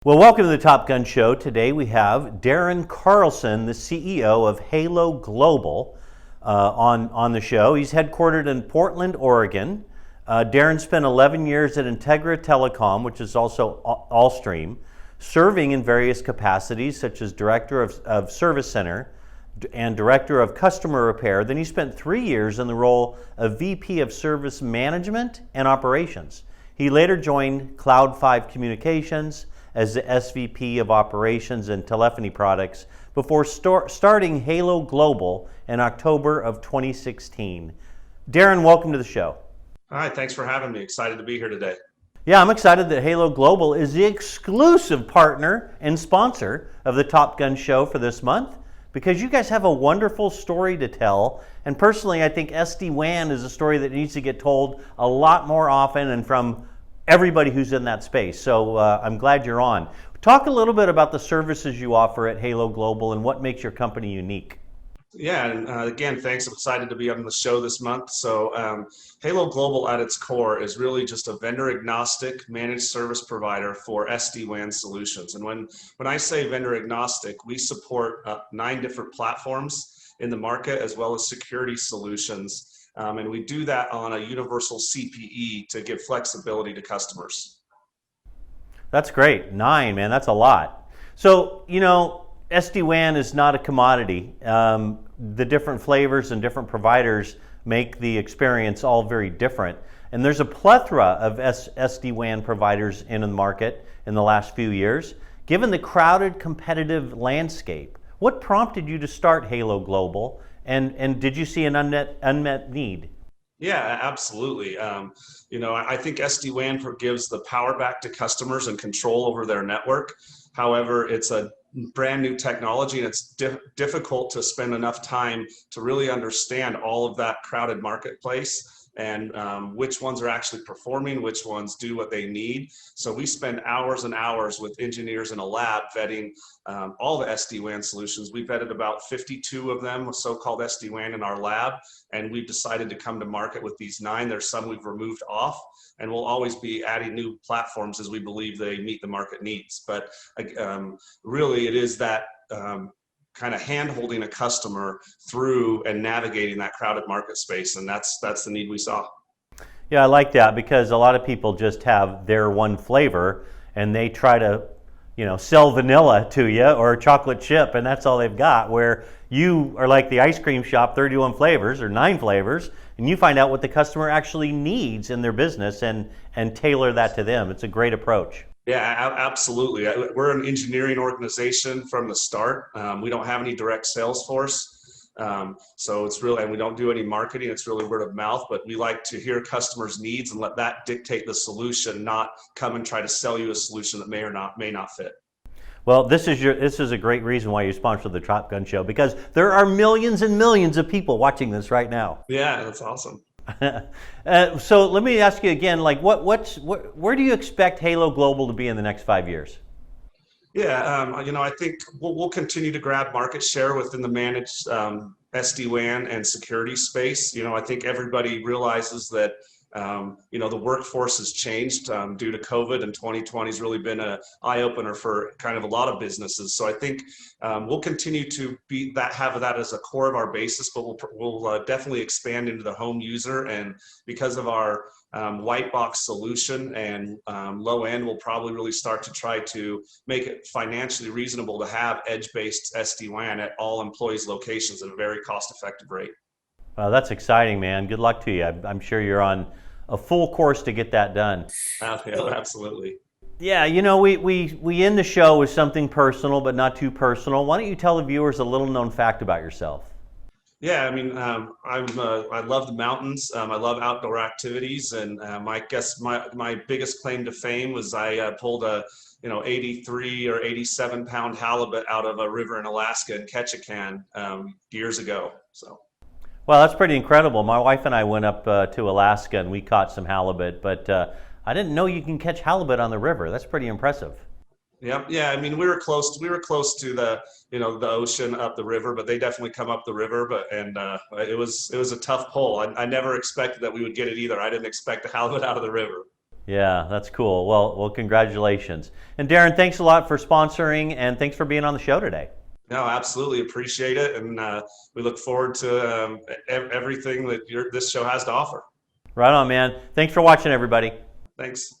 Well, welcome to the Top Gun Show. Today we have Darren Carlson, the CEO of Halo Global, on the show. He's headquartered in Portland, Oregon. Darren spent 11 years at Integra Telecom, which is also Allstream, serving in various capacities such as Director of Service Center and Director of Customer Repair. Then he spent 3 years in the role of VP of Service Management and Operations. He later joined Cloud 5 Communications as the SVP of Operations and Telephony Products before starting Halo Global in October of 2016. Darren, welcome to the show. Hi, thanks for having me. Excited to be here today. Yeah, I'm excited that Halo Global is the exclusive partner and sponsor of the Top Gun Show for this month because you guys have a wonderful story to tell. And personally, I think SD-WAN is a story that needs to get told a lot more often and from everybody who's in that space. So I'm glad you're on. Talk a little bit about the services you offer at Halo Global and what makes your company unique. Yeah, and again, thanks. I'm excited to be on the show this month. So Halo Global at its core is really just a vendor-agnostic managed service provider for SD-WAN solutions. And when I say vendor-agnostic, we support 9 different platforms in the market as well as security solutions. And we do that on a universal CPE to give flexibility to customers. That's great. 9, man, that's a lot. So, SD-WAN is not a commodity. The different flavors and different providers make the experience all very different. And there's a plethora of SD-WAN providers in the market in the last few years. Given the crowded competitive landscape, what prompted you to start Halo Global? And did you see an unmet need? Yeah, absolutely. I think SD-WAN gives the power back to customers and control over their network. However, it's a brand new technology and it's difficult to spend enough time to really understand all of that crowded marketplace and which ones are actually performing, which ones do what they need. So we spend hours and hours with engineers in a lab vetting all the SD-WAN solutions. We vetted about 52 of them with so-called SD-WAN in our lab, and we've decided to come to market with these 9. There's some we've removed off, and we'll always be adding new platforms as we believe they meet the market needs. But really it is that kind of hand-holding a customer through and navigating that crowded market space, and that's the need we saw. Yeah, I like that because a lot of people just have their one flavor and they try to, sell vanilla to you or chocolate chip, and that's all they've got. Where you are like the ice cream shop, 31 flavors or 9 flavors, and you find out what the customer actually needs in their business and tailor that to them. It's a great approach. Yeah, absolutely. We're an engineering organization from the start. We don't have any direct sales force. So it's really, and we don't do any marketing. It's really word of mouth, but we like to hear customers' needs and let that dictate the solution, not come and try to sell you a solution that may not fit. Well, this is a great reason why you sponsor the Top Gun Show, because there are millions and millions of people watching this right now. Yeah, that's awesome. So let me ask you again, where do you expect Halo Global to be in the next 5 years? Yeah, I think we'll continue to grab market share within the managed SD-WAN and security space. I think everybody realizes that the workforce has changed due to COVID, and 2020 has really been an eye-opener for kind of a lot of businesses. So I think we'll continue to have that as a core of our basis, but we'll definitely expand into the home user. And because of our white box solution and low end, we'll probably really start to try to make it financially reasonable to have edge-based SD-WAN at all employees' locations at a very cost-effective rate. Well, that's exciting, man. Good luck to you. I'm sure you're on a full course to get that done. Yeah, absolutely. Yeah, we end the show with something personal, but not too personal. Why don't you tell the viewers a little known fact about yourself? Yeah, I love the mountains. I love outdoor activities, and I guess my biggest claim to fame was I pulled a 83 or 87 pound halibut out of a river in Alaska in Ketchikan years ago. So. Well, that's pretty incredible. My wife and I went up to Alaska and we caught some halibut, but I didn't know you can catch halibut on the river. That's pretty impressive. Yeah. We were close to the ocean up the river, but they definitely come up the river. It was a tough pull. I never expected that we would get it either. I didn't expect a halibut out of the river. Yeah, that's cool. Well, congratulations. And Darren, thanks a lot for sponsoring, and thanks for being on the show today. No, absolutely appreciate it, and we look forward to everything that this show has to offer. Right on, man. Thanks for watching, everybody. Thanks.